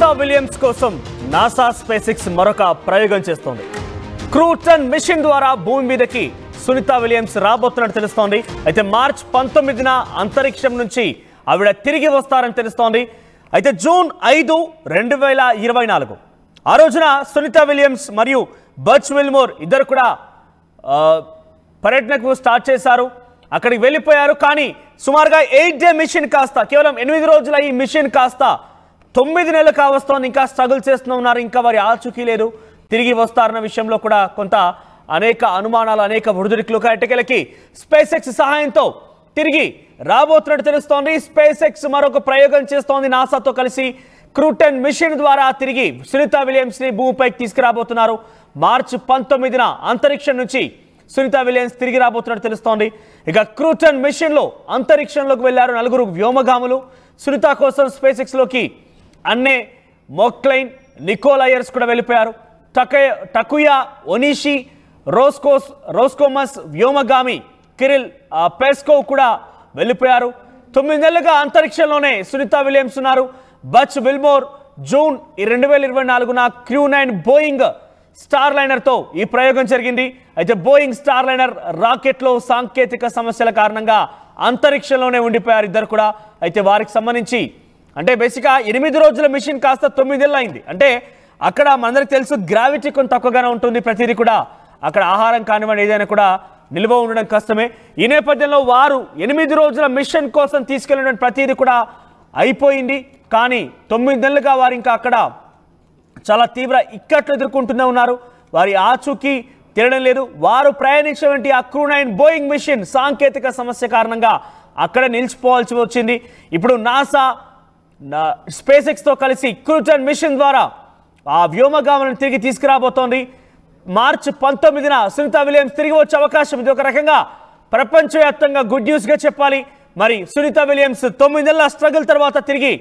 Sunitha Williams కోసం NASA space మరొక ప్రయోగం చేస్తోంది. క్రూటన్ మిషన్ ద్వారా భూమి మీదకి సునీతా విలియమ్స్ రాబోతున్నట్టు తెలుస్తోంది. అయితే మార్చ్ 19న అంతరిక్షం నుంచి ఆవిడ తిరిగి వస్తారని తెలుస్తోంది. అయితే జూన్ 5, 2024 ఆ రోజున సునీతా విలియమ్స్ మరియు బచ్ విల్మోర్ ఇద్దరు కూడా పర్యటనకు స్టార్ట్ చేశారు. అక్కడికి వెళ్ళిపోయారు. కానీ సుమారుగా 8 డే మిషన్ కాస్త కేవలం 8 రోజుల ఈ మిషన్ కాస్త 9 నెలలు కావస్తోంది. ఇంకా స్ట్రగుల్ చేస్తూ ఉన్నారు. ఇంకా వారి ఆచూకీ లేదు. తిరిగి వస్తారన్న విషయంలో కూడా కొంత అనేక అనుమానాలు, అనేక ఒడిదుడుకులు, ఎట్టకేలకి స్పేస్ ఎక్స్ సహాయంతో తిరిగి రాబోతున్నట్టు తెలుస్తోంది. స్పేస్ ఎక్స్ మరొక ప్రయోగం చేస్తోంది. నాసాతో కలిసి క్రూటన్ మిషన్ ద్వారా తిరిగి సునీతా విలియమ్స్ ని భూమిపైకి తీసుకురాబోతున్నారు. మార్చి 19న అంతరిక్షం నుంచి సునీతా విలియమ్స్ తిరిగి రాబోతున్నట్టు తెలుస్తోంది. ఇక క్రూటన్ మిషన్ లో అంతరిక్షంలోకి వెళ్లారు 4 వ్యోమగాములు. సునీతా కోసం స్పేస్ ఎక్స్ లోకి అన్నే మొక్లైన్, నికోల్ అయర్స్ కూడా వెళ్ళిపోయారు. టకుయా ఒనిషి, రోస్కోమస్ వ్యోమగామి కిరిల్ పెస్కోవ్ కూడా వెళ్ళిపోయారు. 9 నెలలుగా అంతరిక్షంలోనే సునీతా విలియమ్స్ ఉన్నారు. బచ్ విల్మోర్ జూన్ 2024న క్రూ9 బోయింగ్ స్టార్ లైనర్తో ఈ ప్రయోగం జరిగింది. అయితే బోయింగ్ స్టార్ లైనర్ రాకెట్లో సాంకేతిక సమస్యల కారణంగా అంతరిక్షంలోనే ఉండిపోయారు ఇద్దరు కూడా. అయితే వారికి సంబంధించి అంటే బేసిక్గా 8 రోజుల మిషన్ కాస్త 9 నెలలు అయింది. అంటే అక్కడ మనందరికి తెలుసు గ్రావిటీ కొంత తక్కువగానే ఉంటుంది. ప్రతిదీ కూడా అక్కడ ఆహారం కానివ్వండి ఏదైనా కూడా నిల్వ ఉండడం కష్టమే. ఈ నేపథ్యంలో వారు 8 రోజుల మిషన్ కోసం తీసుకెళ్ళిన ప్రతిదీ కూడా అయిపోయింది. కానీ 9 నెలలుగా వారు ఇంకా అక్కడ చాలా తీవ్ర ఇక్కట్లు ఎదుర్కొంటూనే ఉన్నారు. వారి ఆచూకీ తినడం లేదు. వారు ప్రయాణించేటువంటి ఆ క్రూ9 బోయింగ్ మిషన్ సాంకేతిక సమస్య కారణంగా అక్కడ నిలిచిపోవాల్సి వచ్చింది. ఇప్పుడు నాసా స్పేస్ ఎక్స్తో కలిసి క్రూటన్ మిషన్ ద్వారా ఆ వ్యోమగాములను తిరిగి తీసుకురాబోతోంది. మార్చి 19న సునీతా విలియమ్స్ తిరిగి వచ్చే అవకాశం. ఇది ఒక రకంగా ప్రపంచవ్యాప్తంగా గుడ్ న్యూస్గా చెప్పాలి. మరి సునీతా విలియమ్స్ 9 నెలల స్ట్రగుల్ తర్వాత తిరిగి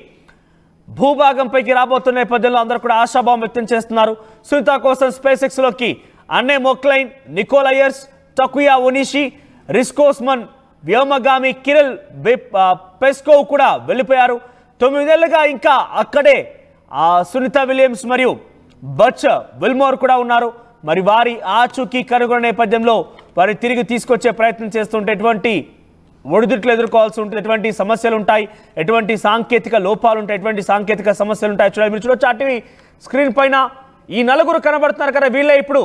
భూభాగంపైకి రాబోతున్న నేపథ్యంలో అందరూ కూడా ఆశాభావం వ్యక్తం చేస్తున్నారు. సునీతా కోసం స్పేస్ ఎక్స్లోకి Anne McClain, Nicole Ayers, Takuya Onishi, Roscosmos వ్యోమగామి కిరిల్ పెస్కోవ్ కూడా వెళ్ళిపోయారు. 9 నెలలుగా ఇంకా అక్కడే సునీతా విలియమ్స్ మరియు బచ్ విల్మోర్ కూడా ఉన్నారు. మరి వారి ఆచూకీ కనుగొనే నేపథ్యంలో వారి తిరిగి తీసుకొచ్చే ప్రయత్నం చేస్తుంటే ఎటువంటి ఒడిదుడుకులు ఎదుర్కోవాల్సి ఉంటుంది, ఎటువంటి సమస్యలు ఉంటాయి, ఎటువంటి సాంకేతిక లోపాలు ఉంటాయి, ఎటువంటి సాంకేతిక సమస్యలు ఉంటాయి చూడాలి. మీరు చూడొచ్చు ఆర్టీవీ స్క్రీన్ పైన ఈ 4 కనబడుతున్నారు కదా. వీళ్ళే ఇప్పుడు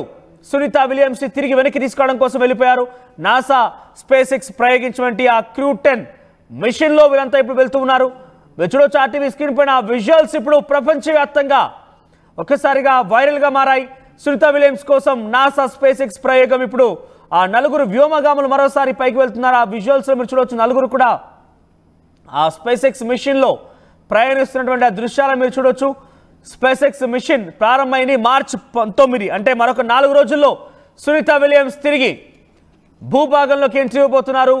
సునీతా విలియమ్స్ తిరిగి వెనక్కి తీసుకోవడం కోసం వెళ్ళిపోయారు. నాసా స్పేస్ ఎక్స్ ప్రయోగించినటువంటి ఆ క్రూ10 మిషన్లో వీళ్ళంతా ఇప్పుడు వెళ్తూ ఉన్నారు. మీరు చూడొచ్చు ఆర్టీవీ స్క్రీన్ పైన విజువల్స్ ఇప్పుడు ప్రపంచవ్యాప్తంగా ఒక్కసారిగా వైరల్గా మారాయి. సునీతా విలియమ్స్ కోసం నాసా స్పేస్ ఎక్స్ ప్రయోగం ఇప్పుడు ఆ 4 వ్యోమగాములు మరోసారి పైకి వెళ్తున్నారు. ఆ విజువల్స్లో మీరు చూడవచ్చు 4 కూడా ఆ స్పేస్ ఎక్స్ మిషన్లో ప్రయాణిస్తున్నటువంటి ఆ దృశ్యాలను మీరు చూడవచ్చు. స్పేస్ ఎక్స్ మిషన్ ప్రారంభమైంది మార్చి 19, అంటే మరొక 4 రోజుల్లో సునీతా విలియమ్స్ తిరిగి భూభాగంలోకి ఎంట్రీ ఇవ్వబోతున్నారు.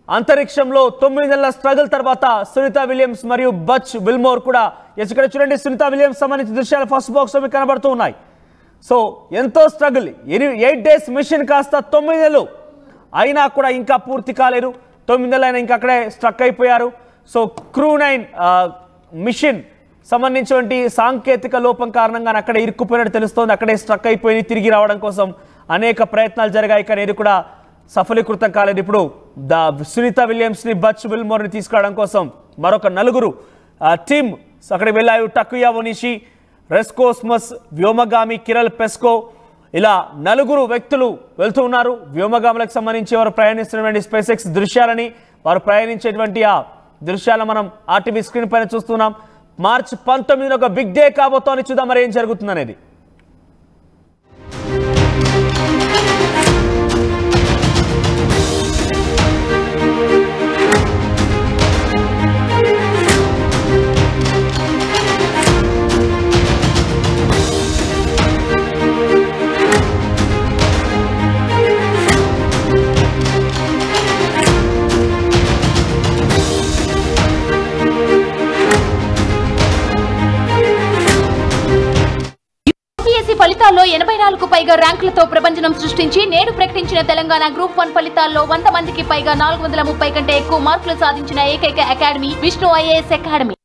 అంతరిక్షంలో 9 నెలల స్ట్రగుల్ తర్వాత సునీతా విలియమ్స్ మరియు బచ్ విల్మోర్ కూడా ఇక్కడ చూడండి. సునీతా విలియమ్స్ సంబంధించిన దృశ్యాలు ఫస్ట్ బాక్స్లో మీకు కనబడుతూ ఉన్నాయి. సో ఎంతో స్ట్రగుల్, 8 డేస్ మిషన్ కాస్త 9 నెలలు అయినా కూడా ఇంకా పూర్తి కాలేదు. 9 నెలలు అయినా ఇంకా అక్కడే స్ట్రక్ అయిపోయారు. సో క్రూ9 మిషన్ సంబంధించినటువంటి సాంకేతిక లోపం కారణంగా అక్కడే ఇరుక్కుపోయినట్టు తెలుస్తోంది. అక్కడే స్ట్రక్ అయిపోయి తిరిగి రావడం కోసం అనేక ప్రయత్నాలు జరిగాయి. కానీ ఇది కూడా సఫలీకృతం కాలేదు. ఇప్పుడు సునీతా విలియమ్స్ని బచ్ విల్మోర్ని తీసుకురావడం కోసం మరొక 4 టీమ్ అక్కడికి వెళ్ళారు. టకుయా ఒనిషి, రెస్కోస్మస్ వ్యోమగామి కిరిల్ పెస్కోవ్ ఇలా 4 వ్యక్తులు వెళ్తూ ఉన్నారు. వ్యోమగాములకు సంబంధించి వారు ప్రయాణిస్తున్నటువంటి స్పేస్ ఎక్స్ దృశ్యాలని, వారు ప్రయాణించేటువంటి ఆ దృశ్యాలను మనం ఆర్టీవీ స్క్రీన్ పైన చూస్తున్నాం. మార్చి 19న ఒక బిగ్ డే కాబోతోంది. చూద్దాం మరి ఏం జరుగుతుంది అనేది. ఫలితాల్లో 84కు పైగా ర్యాంకులతో ప్రపంచం సృష్టించి నేడు ప్రకటించిన తెలంగాణ గ్రూప్ 1 ఫలితాల్లో 100 మందికి పైగా 430 కంటే ఎక్కువ మార్కులు సాధించిన ఏకైక అకాడమీ విష్ణు ఐఏఎస్ అకాడమీ.